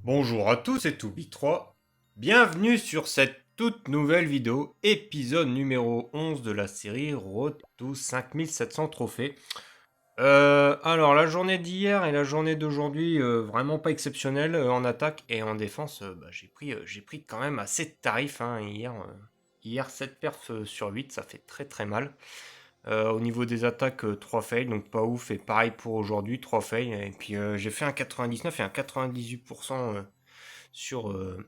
Bonjour à tous, c'est Toubik3. Bienvenue sur cette toute nouvelle vidéo, épisode numéro 11 de la série Road to 5700 trophées. Alors la journée d'hier et la journée d'aujourd'hui, vraiment pas exceptionnelle en attaque et en défense. J'ai pris quand même assez de tarifs hein, hier 7 perfs sur 8, ça fait très très mal. Au niveau des attaques, 3 fails, donc pas ouf. Et pareil pour aujourd'hui, 3 fails. Et puis j'ai fait un 99 et un 98% sur,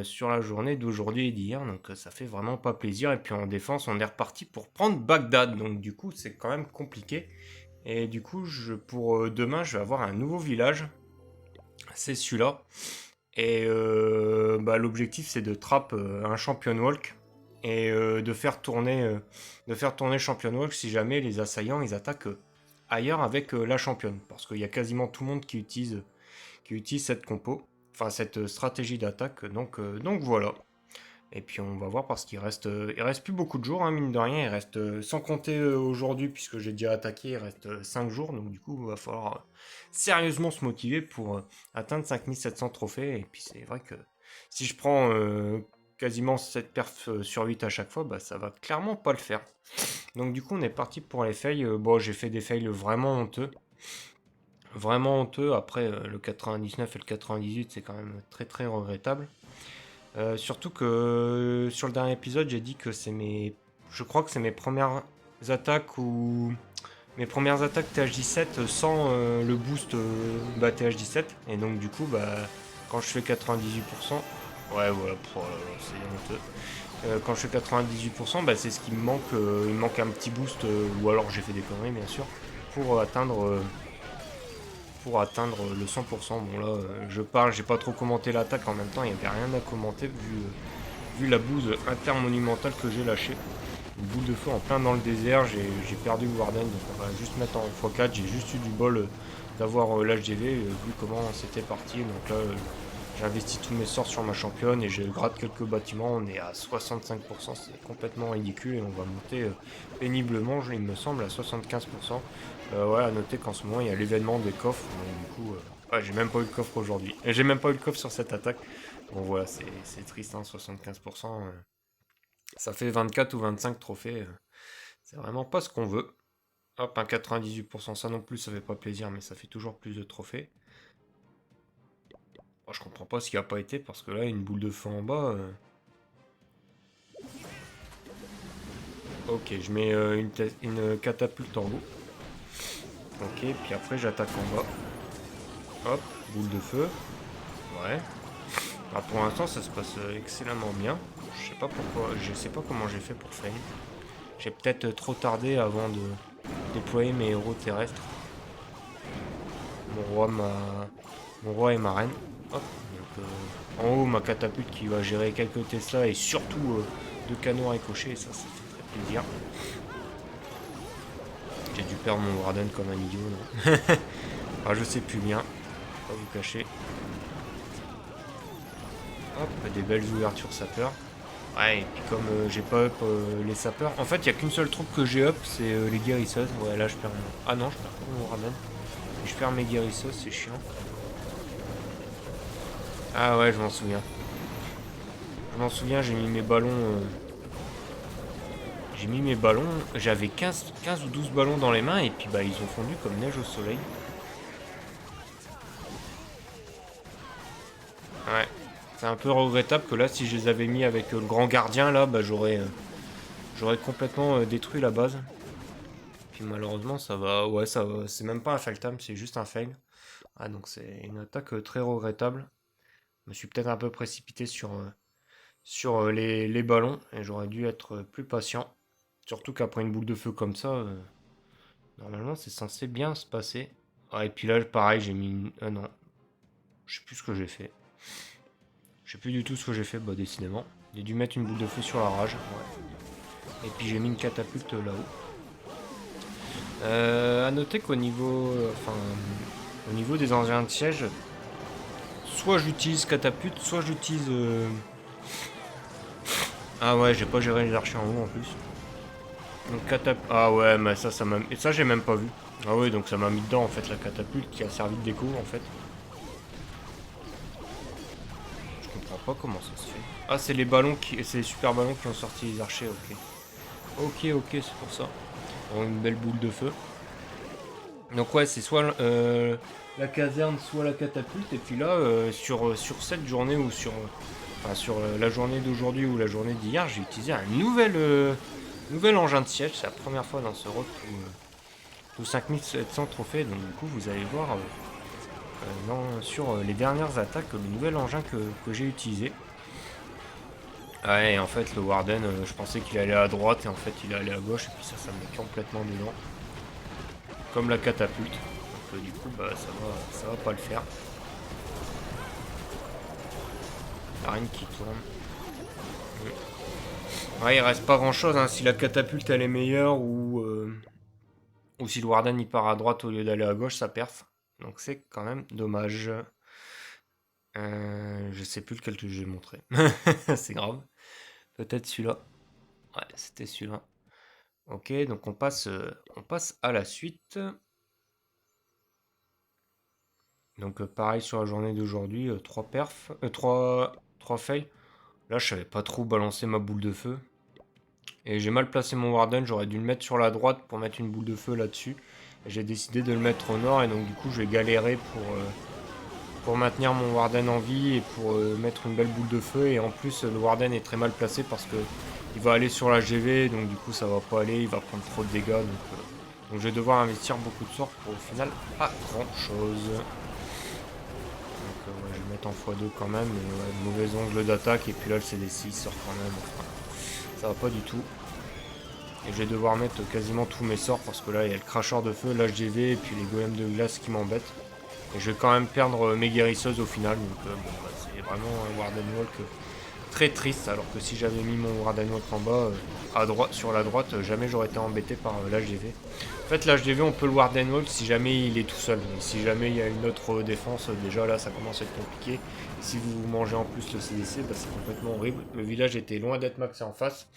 sur la journée d'aujourd'hui et d'hier. Donc ça fait vraiment pas plaisir. Et puis en défense, on est reparti pour prendre Bagdad. Donc du coup, c'est quand même compliqué. Et du coup, pour demain, je vais avoir un nouveau village. C'est celui-là. Et l'objectif, c'est de trap un champion walk. Et de faire tourner champion walk si jamais les assaillants ils attaquent ailleurs avec la championne. Parce qu'il y a quasiment tout le monde qui utilise cette compo. Enfin, cette stratégie d'attaque. Donc voilà. Et puis on va voir parce il reste plus beaucoup de jours, hein, mine de rien. Il reste, sans compter aujourd'hui, puisque j'ai déjà attaqué, il reste 5 jours. Donc du coup, il va falloir sérieusement se motiver pour atteindre 5700 trophées. Et puis c'est vrai que si je prends quasiment 7 perfs sur 8 à chaque fois, bah ça va clairement pas le faire. Donc du coup, on est parti pour les fails. Bon, j'ai fait des fails vraiment honteux. Vraiment honteux. Après, le 99 et le 98, c'est quand même très très regrettable. Surtout que sur le dernier épisode, j'ai dit que je crois que c'est mes premières attaques ou mes premières attaques TH17 sans le boost TH17. Et donc du coup, quand je fais 98%, ouais voilà, c'est honteux. Quand je fais 98%, c'est ce qui me manque. Il me manque un petit boost, ou alors j'ai fait des conneries bien sûr, pour atteindre euh, pour atteindre le 100%. Bon là, je parle, j'ai pas trop commenté l'attaque en même temps, il n'y avait rien à commenter vu la bouse intermonumentale que j'ai lâchée. Une boule de feu en plein dans le désert, j'ai perdu le Warden, donc on va juste mettre en x4, j'ai juste eu du bol d'avoir l'HDV, vu comment c'était parti. Donc là, j'ai investi tous mes sorts sur ma championne et je gratte quelques bâtiments, on est à 65%, c'est complètement ridicule et on va monter péniblement, il me semble, à 75%. Ouais, à noter qu'en ce moment il y a l'événement des coffres, donc du coup, ouais, j'ai même pas eu de coffre aujourd'hui. Et j'ai même pas eu de coffre sur cette attaque. Bon voilà, c'est triste, hein, 75%. Ça fait 24 ou 25 trophées. C'est vraiment pas ce qu'on veut. Hop, un 98%, ça non plus, ça fait pas plaisir, mais ça fait toujours plus de trophées. Oh, je comprends pas ce qui a pas été, parce que là, une boule de feu en bas. Ok, je mets une catapulte en haut. Ok, puis après j'attaque en bas. Hop, boule de feu. Ouais. Pour l'instant, ça se passe excellemment bien. Je sais pas pourquoi, je sais pas comment j'ai fait pour fail. J'ai peut-être trop tardé avant de déployer mes héros terrestres. Mon roi, mon roi et ma reine. Hop. Donc, en haut, ma catapulte qui va gérer quelques Tesla et surtout deux canons ricochets. Et ça fait très plaisir. J'ai dû perdre mon Warden comme un idiot. Non ah, je sais plus bien. Pas vous cacher. Hop, des belles ouvertures sapeurs. Ouais, et puis comme j'ai pas up les sapeurs. En fait, il y a qu'une seule troupe que j'ai up, c'est les guérisseuses. Ouais, là je perds mon. Ah non, je perds pas mon Warden. Je perds mes guérisseuses, c'est chiant. Ah ouais, je m'en souviens. Je m'en souviens, j'ai mis mes ballons. J'ai mis mes ballons. J'avais 15 ou 12 ballons dans les mains et puis ils ont fondu comme neige au soleil. Ouais. C'est un peu regrettable que là, si je les avais mis avec le grand gardien, là, j'aurais complètement détruit la base. Puis malheureusement, ça va. Ouais, ça va. C'est même pas un fail time, c'est juste un fail. Ah, donc c'est une attaque très regrettable. Je me suis peut-être un peu précipité sur les ballons et j'aurais dû être plus patient. Surtout qu'après une boule de feu comme ça, normalement c'est censé bien se passer. Ah, et puis là, pareil, j'ai mis une. Ah non, je sais plus ce que j'ai fait. Je sais plus du tout ce que j'ai fait, décidément. J'ai dû mettre une boule de feu sur la rage. Ouais. Et puis j'ai mis une catapulte là-haut. À noter qu'au niveau, au niveau des engins de siège, soit j'utilise catapulte, soit j'utilise. Ah ouais, j'ai pas géré les archers en haut en plus. Donc catapulte. Ah ouais, mais ça m'a. Et ça, j'ai même pas vu. Ah ouais, donc ça m'a mis dedans en fait la catapulte qui a servi de déco en fait. comprends pas comment ça se fait. Ah, c'est les ballons c'est les super ballons qui ont sorti les archers, ok. Ok, c'est pour ça. Bon, une belle boule de feu. Donc ouais, c'est soit la caserne, soit la catapulte. Et puis là, sur cette journée ou sur la journée d'aujourd'hui ou la journée d'hier, j'ai utilisé un nouvel engin de siège. C'est la première fois dans ce road tout 5700 trophées. Donc du coup, vous allez voir sur les dernières attaques le nouvel engin que j'ai utilisé. Ouais, et en fait, le Warden, je pensais qu'il allait à droite et en fait, il allait à gauche. Et puis ça me met complètement dedans. Comme la catapulte. Donc du coup, bah ça va pas le faire. La reine qui tourne. Ouais, il reste pas grand chose, hein. Si la catapulte elle est meilleure ou si le Warden il part à droite au lieu d'aller à gauche, ça perf. Donc c'est quand même dommage. Je sais plus lequel que j'ai montré. C'est grave. Peut-être celui-là. Ouais, c'était celui-là. Ok, donc on passe à la suite. Donc pareil sur la journée d'aujourd'hui, 3 perfs, 3 fails. Là je savais pas trop balancer ma boule de feu. Et j'ai mal placé mon Warden, j'aurais dû le mettre sur la droite pour mettre une boule de feu là-dessus. J'ai décidé de le mettre au nord et donc du coup je vais galérer pour maintenir mon Warden en vie et pour mettre une belle boule de feu. Et en plus le Warden est très mal placé parce que il va aller sur la GV, donc du coup ça va pas aller, il va prendre trop de dégâts. Donc je vais devoir investir beaucoup de sorts pour au final pas grand chose. Donc ouais, je vais mettre en x2 quand même, mais ouais, mauvais angle d'attaque et puis là le CDC sort quand même. Enfin, ça va pas du tout. Et je vais devoir mettre quasiment tous mes sorts parce que là il y a le cracheur de feu, l'HGV et puis les golems de glace qui m'embêtent. Et je vais quand même perdre mes guérisseuses au final. Donc bon, bah, c'est vraiment un Warden Walk très triste. Alors que si j'avais mis mon Warden Walk en bas, sur la droite, jamais j'aurais été embêté par l'HGV. En fait l'HGV on peut le Warden Walk si jamais il est tout seul. Et si jamais il y a une autre défense, déjà là ça commence à être compliqué. Et si vous mangez en plus le CDC, bah, c'est complètement horrible. Le village était loin d'être maxé en face.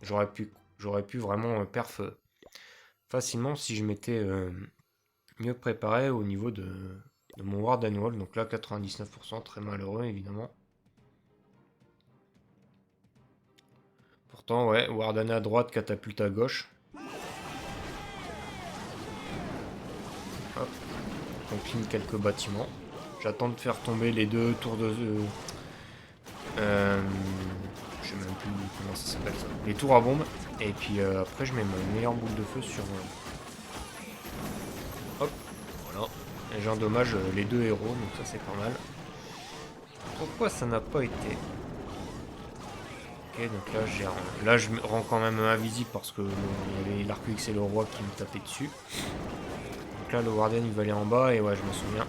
J'aurais pu vraiment perf facilement si je m'étais mieux préparé au niveau de mon Warden Wall. Donc là 99%, très malheureux évidemment. Pourtant ouais, Warden à droite, catapulte à gauche. Hop, on clean quelques bâtiments. J'attends de faire tomber les deux tours de... je sais même plus comment ça s'appelle ça. Les tours à bombe. Et puis après je mets ma meilleure boule de feu sur... Hop, voilà. Et j'endommage les deux héros, donc ça c'est pas mal. Pourquoi ça n'a pas été? Ok, donc là je me rends quand même invisible parce que il y avait l'Arcux et le roi qui me tapaient dessus. Donc là le Warden il va aller en bas et ouais je me souviens.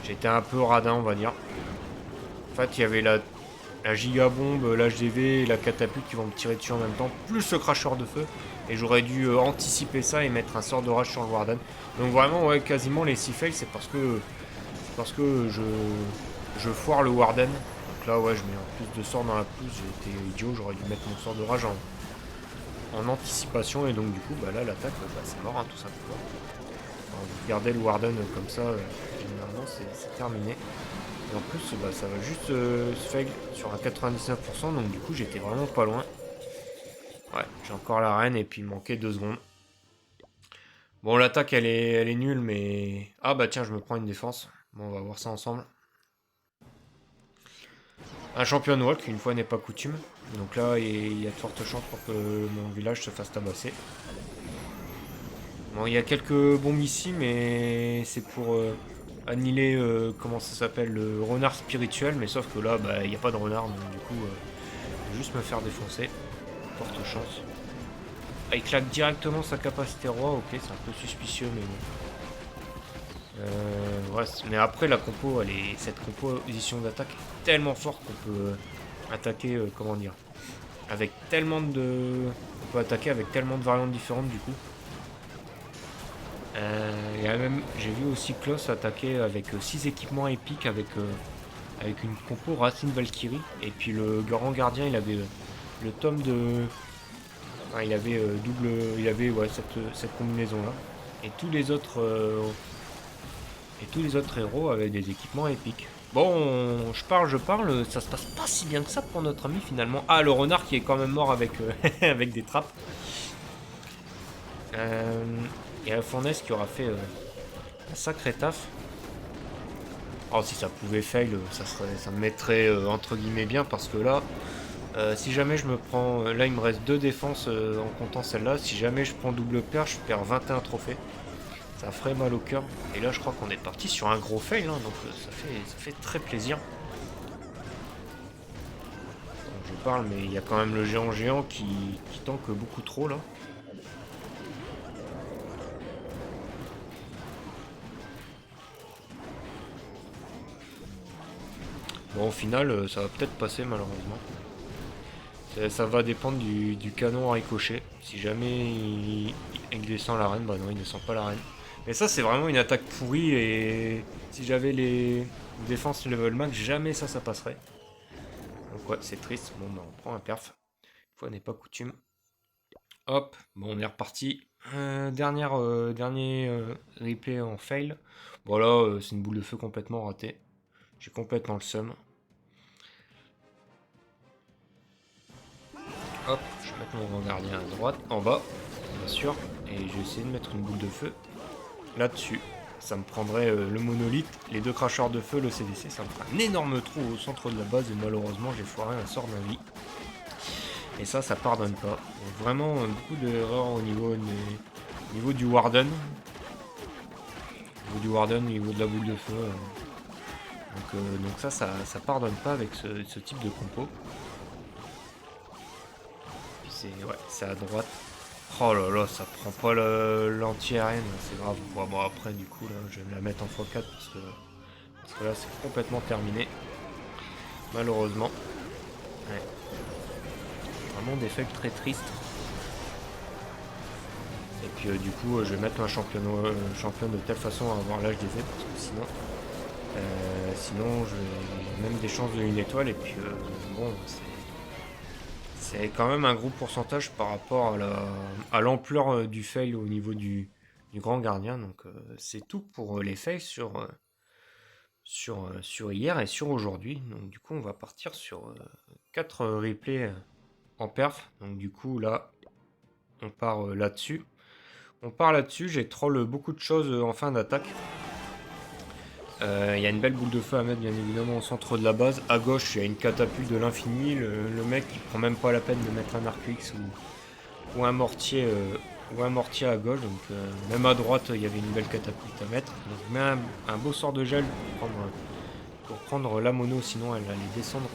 J'étais un peu radin on va dire. En fait il y avait la gigabombe, l'HGV et la catapulte qui vont me tirer dessus en même temps, plus le cracheur de feu. Et j'aurais dû anticiper ça et mettre un sort d'orage sur le Warden. Donc vraiment ouais quasiment les 6 fails c'est parce que je foire le Warden. Donc là ouais je mets en plus de sorts dans la pousse, j'ai été idiot, j'aurais dû mettre mon sort de rage en anticipation et donc du coup bah là l'attaque bah, c'est mort hein, tout simplement. Alors, vous gardez le Warden comme ça, généralement c'est terminé. Et en plus bah, ça va juste se fail sur un 99% donc du coup j'étais vraiment pas loin. Ouais j'ai encore la reine et puis il manquait 2 secondes. Bon l'attaque elle est nulle mais... Ah bah tiens je me prends une défense. Bon on va voir ça ensemble. Un champion walk, une fois n'est pas coutume. Donc là, il y a de fortes chances pour que mon village se fasse tabasser. Bon, il y a quelques bombes ici, mais c'est pour annihiler, comment ça s'appelle, le renard spirituel. Mais sauf que là, bah, il n'y a pas de renard, donc du coup, je vais juste me faire défoncer. Forte chance. Ah, il claque directement sa capacité roi, ok, c'est un peu suspicieux, mais bon. Ouais, mais après la compo, cette composition d'attaque est tellement forte qu'on peut attaquer, comment dire, avec tellement de, on peut attaquer avec tellement de variantes différentes du coup. J'ai vu aussi Klaus attaquer avec 6 équipements épiques avec une compo Racine Valkyrie et puis le grand gardien il avait le tome de, enfin, il avait il avait ouais, cette combinaison là et tous les autres héros avaient des équipements épiques. Bon, je parle, ça se passe pas si bien que ça pour notre ami finalement. Ah, le renard qui est quand même mort avec, avec des trappes. Et la fournaise qui aura fait un sacré taf. Oh, si ça pouvait fail, ça me mettrait entre guillemets bien parce que là, si jamais je me prends... là, il me reste 2 défenses en comptant celle-là. Si jamais je prends double paire, je perds 21 trophées. Ça ferait mal au cœur. Et là, je crois qu'on est parti sur un gros fail, hein, donc ça fait très plaisir. Donc, je parle, mais il y a quand même le géant qui tank beaucoup trop, là. Bon, au final, ça va peut-être passer, malheureusement. Ça va dépendre du canon à ricochet. Si jamais il descend l'arène, bah non, il descend pas l'arène. Mais ça, c'est vraiment une attaque pourrie et si j'avais les défenses level max, jamais ça passerait. Donc ouais, c'est triste. Bon, bah on prend un perf. Une fois n'est pas coutume. Hop, bon, on est reparti. Dernier replay en fail. Bon là, c'est une boule de feu complètement ratée. J'ai complètement le seum. Hop, je vais mettre mon grand gardien à droite, en bas, bien sûr. Et je vais essayer de mettre une boule de feu là-dessus. Ça me prendrait le monolithe, les 2 cracheurs de feu, le CDC. Ça me fera un énorme trou au centre de la base. Et malheureusement, j'ai foiré un sort d'invie. Et ça pardonne pas. Donc, vraiment, beaucoup d'erreurs au niveau du Warden. Au niveau du Warden, au niveau de la boule de feu. Donc ça pardonne pas avec ce type de compo. C'est à droite. Oh là là, ça prend pas l'anti-aérienne, c'est grave. Bon, après, du coup, là, je vais me la mettre en x4 parce que là, c'est complètement terminé. Malheureusement. Ouais. Vraiment des fails très tristes. Et puis, du coup, je vais mettre un championne de telle façon à avoir l'âge des aides parce que sinon, j'ai même des chances de 1 étoile. Et puis, bon, c'est quand même un gros pourcentage par rapport à l'ampleur du fail au niveau du grand gardien. Donc c'est tout pour les fails sur hier et sur aujourd'hui. Donc du coup on va partir sur 4 replays en perf. Donc du coup là on part là-dessus. J'ai troll beaucoup de choses en fin d'attaque. Il y a une belle boule de feu à mettre bien évidemment au centre de la base. À gauche, il y a une catapulte de l'infini. Le mec, il prend même pas la peine de mettre un arc X ou un mortier à gauche. Donc même à droite, il y avait une belle catapulte à mettre. Donc je mets un beau sort de gel pour prendre la mono, sinon elle allait descendre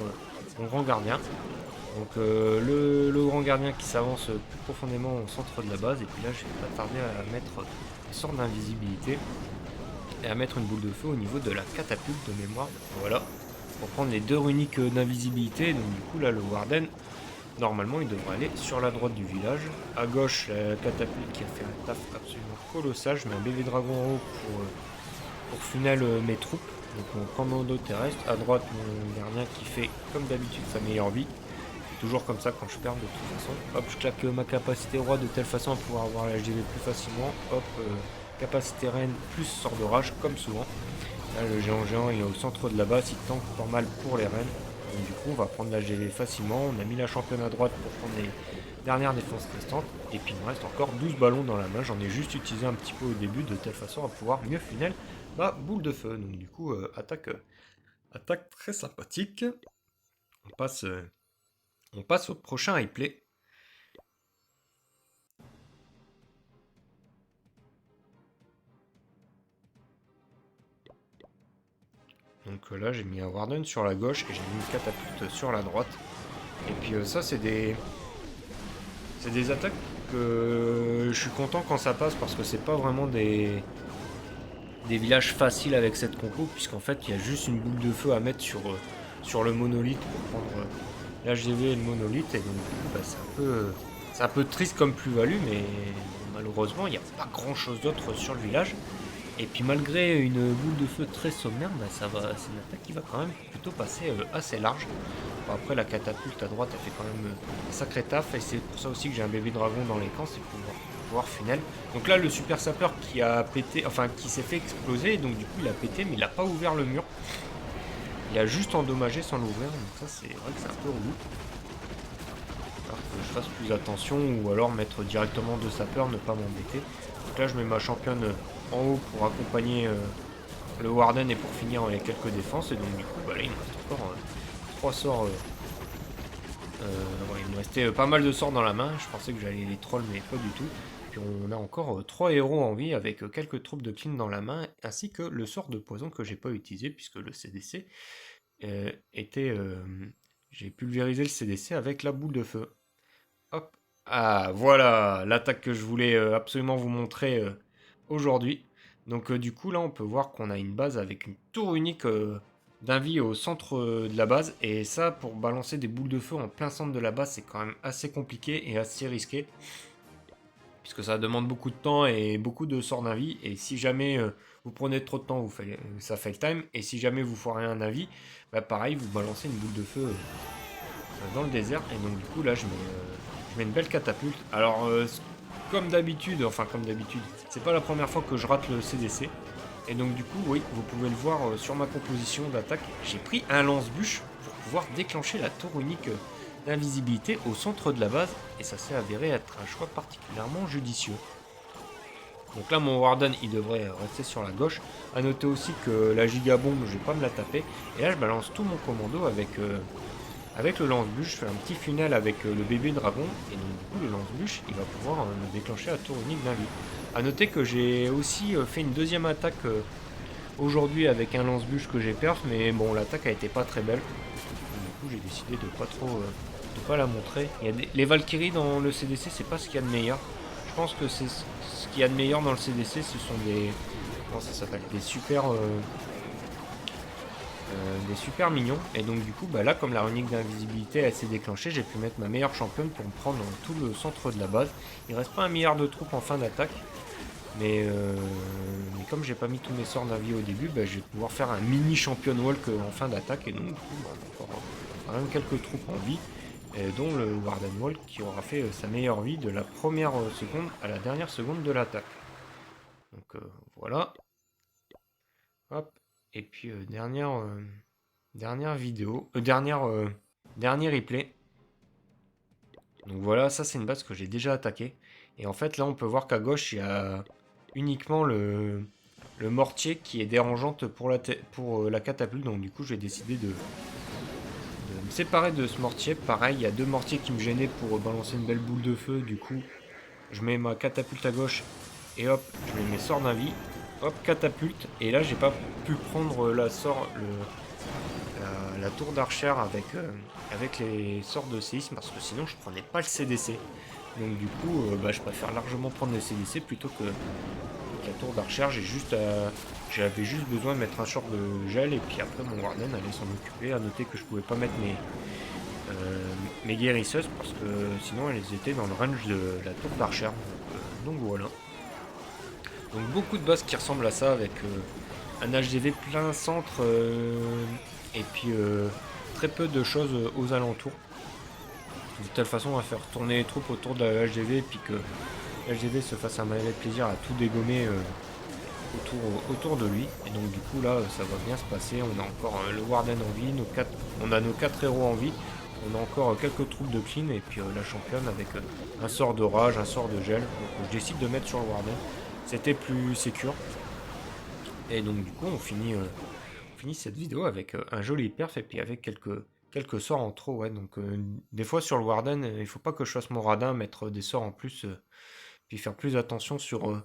mon grand gardien. Donc le grand gardien qui s'avance plus profondément au centre de la base. Et puis là, je vais pas tarder à mettre une sorte d'invisibilité. Et à mettre une boule de feu au niveau de la catapulte de mémoire. Voilà. Pour prendre les 2 runiques d'invisibilité. Donc du coup là le Warden, normalement il devrait aller sur la droite du village. À gauche la catapulte qui a fait un taf absolument colossal. Je mets un bébé dragon en haut pour funnel mes troupes. Donc mon commando terrestre. À droite mon gardien qui fait comme d'habitude sa meilleure vie. Toujours comme ça quand je perds de toute façon. Hop, je claque ma capacité roi de telle façon à pouvoir avoir la HDV plus facilement. Hop, capacité reine plus sort de rage comme souvent. Là le géant il est au centre de la base, il tank pas mal pour les reines. Donc du coup on va prendre la HDV facilement. On a mis la championne à droite pour prendre les dernières défenses restantes. Et puis il me reste encore 12 ballons dans la main. J'en ai juste utilisé un petit peu au début de telle façon à pouvoir mieux funnel ma boule de feu. Donc du coup attaque très sympathique. On passe au prochain replay. Donc là j'ai mis un Warden sur la gauche et j'ai mis une catapulte sur la droite. Et puis ça c'est des attaques que je suis content quand ça passe parce que c'est pas vraiment des villages faciles avec cette compo, puisqu'en fait il y a juste une boule de feu à mettre sur le monolithe pour prendre l'HDV et le monolithe. Et donc du coup bah, c'est un peu triste comme plus-value, mais malheureusement il n'y a pas grand chose d'autre sur le village. Et puis malgré une boule de feu très sommaire, bah, c'est une attaque qui va quand même plutôt passer assez large. Bon, après la catapulte à droite elle fait quand même un sacré taf, et c'est pour ça aussi que j'ai un bébé dragon dans les camps, c'est pour pouvoir funnel. Donc là le super sapeur qui a pété, enfin qui s'est fait exploser, donc du coup il a pété mais il n'a pas ouvert le mur. Il a juste endommagé sans l'ouvrir, donc ça c'est vrai que c'est un peu relou. Alors que je fasse plus attention ou alors mettre directement de sapeur, ne pas m'embêter. Donc là je mets ma championne en haut pour accompagner le Warden et pour finir avec quelques défenses. Et donc du coup bah là il me reste encore 3 sorts. Ouais, il me restait pas mal de sorts dans la main. Je pensais que j'allais les trolls mais pas du tout. Puis on a encore 3 héros en vie avec quelques troupes de clean dans la main, ainsi que le sort de poison que j'ai pas utilisé puisque le CDC était... j'ai pulvérisé le CDC avec la boule de feu. Hop. Ah, voilà l'attaque que je voulais absolument vous montrer aujourd'hui. Donc du coup, là, on peut voir qu'on a une base avec une tour unique d'un vie au centre de la base. Et ça, pour balancer des boules de feu en plein centre de la base, c'est quand même assez compliqué et assez risqué. Puisque ça demande beaucoup de temps et beaucoup de sorts d'un vie. Et si jamais vous prenez trop de temps, ça fait le time. Et si jamais vous foirez un avis, bah pareil, vous balancez une boule de feu dans le désert. Et donc du coup, là, je mets une belle catapulte. Alors, comme d'habitude, c'est pas la première fois que je rate le CDC. Et donc du coup, oui, vous pouvez le voir sur ma composition d'attaque. J'ai pris un lance-bûche pour pouvoir déclencher la tour unique d'invisibilité au centre de la base. Et ça s'est avéré être un choix particulièrement judicieux. Donc là, mon Warden, il devrait rester sur la gauche. A noter aussi que la gigabombe, je vais pas me la taper. Et là, je balance tout mon commando avec le lance-bûche. Je fais un petit funnel avec le bébé dragon. Et donc, du coup, le lance-bûche, il va pouvoir me déclencher la tour unique d'invie. A noter que j'ai aussi fait une deuxième attaque aujourd'hui avec un lance-bûche que j'ai perf. Mais bon, l'attaque a été pas très belle. Donc, du coup, j'ai décidé de pas trop... de pas la montrer. Les Valkyries dans le CDC, c'est pas ce qu'il y a de meilleur. Je pense que c'est ce qu'il y a de meilleur dans le CDC, ce sont des... Comment ça s'appelle? Des super mignons. Et donc du coup, bah là, comme la runique d'invisibilité elle s'est déclenchée, j'ai pu mettre ma meilleure championne pour me prendre tout le centre de la base. Il reste pas un milliard de troupes en fin d'attaque. Mais comme j'ai pas mis tous mes sorts d'avis au début, bah, je vais pouvoir faire un mini champion walk en fin d'attaque. Et donc du coup, bah, on a encore quand même quelques troupes en vie. Dont le Warden Walk qui aura fait sa meilleure vie de la première seconde à la dernière seconde de l'attaque. Donc voilà. Hop. Et puis dernière vidéo. Dernier replay. Donc voilà, ça c'est une base que j'ai déjà attaquée. Et en fait là on peut voir qu'à gauche il y a uniquement le mortier qui est dérangeante pour la catapulte. Donc du coup j'ai décidé de me séparer de ce mortier. Pareil, il y a deux mortiers qui me gênaient pour balancer une belle boule de feu. Du coup je mets ma catapulte à gauche et hop, je mets mes sorts d'invie. Hop, catapulte. Et là j'ai pas pu prendre la tour d'archer avec les sorts de séisme parce que sinon je prenais pas le CDC. Donc du coup, bah, je préfère largement prendre le CDC plutôt que la tour d'archer. J'avais juste besoin de mettre un short de gel et puis après mon Warden allait s'en occuper. À noter que je pouvais pas mettre mes guérisseuses parce que sinon elles étaient dans le range de la tour d'archer. Donc voilà. Donc beaucoup de bases qui ressemblent à ça avec un HDV plein centre et puis très peu de choses aux alentours. De telle façon on va faire tourner les troupes autour de la HDV et puis que l'HDV se fasse un malais plaisir à tout dégommer autour de lui. Et donc du coup là ça va bien se passer. On a encore le Warden en vie, on a nos 4 héros en vie. On a encore quelques troupes de clean et puis la championne avec un sort de rage, un sort de gel. Donc je décide de mettre sur le Warden. C'était plus sécure. Et donc du coup on finit cette vidéo avec un joli perf et puis avec quelques sorts en trop. Ouais. Donc des fois sur le Warden, il faut pas que je fasse mon radin, mettre des sorts en plus, puis faire plus attention sur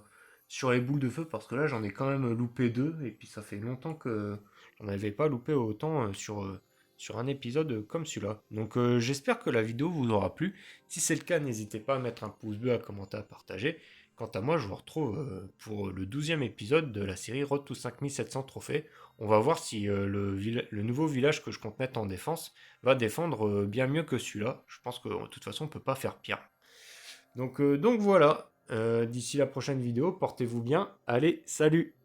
les boules de feu parce que là j'en ai quand même loupé deux et puis ça fait longtemps que j'en avais pas loupé autant sur un épisode comme celui-là. Donc j'espère que la vidéo vous aura plu. Si c'est le cas, n'hésitez pas à mettre un pouce bleu, à commenter, à partager. Quant à moi, je vous retrouve pour le 12e épisode de la série Road to 5700 trophées. On va voir si le nouveau village que je compte mettre en défense va défendre bien mieux que celui-là. Je pense que de toute façon, on ne peut pas faire pire. Donc voilà, d'ici la prochaine vidéo, portez-vous bien. Allez, salut!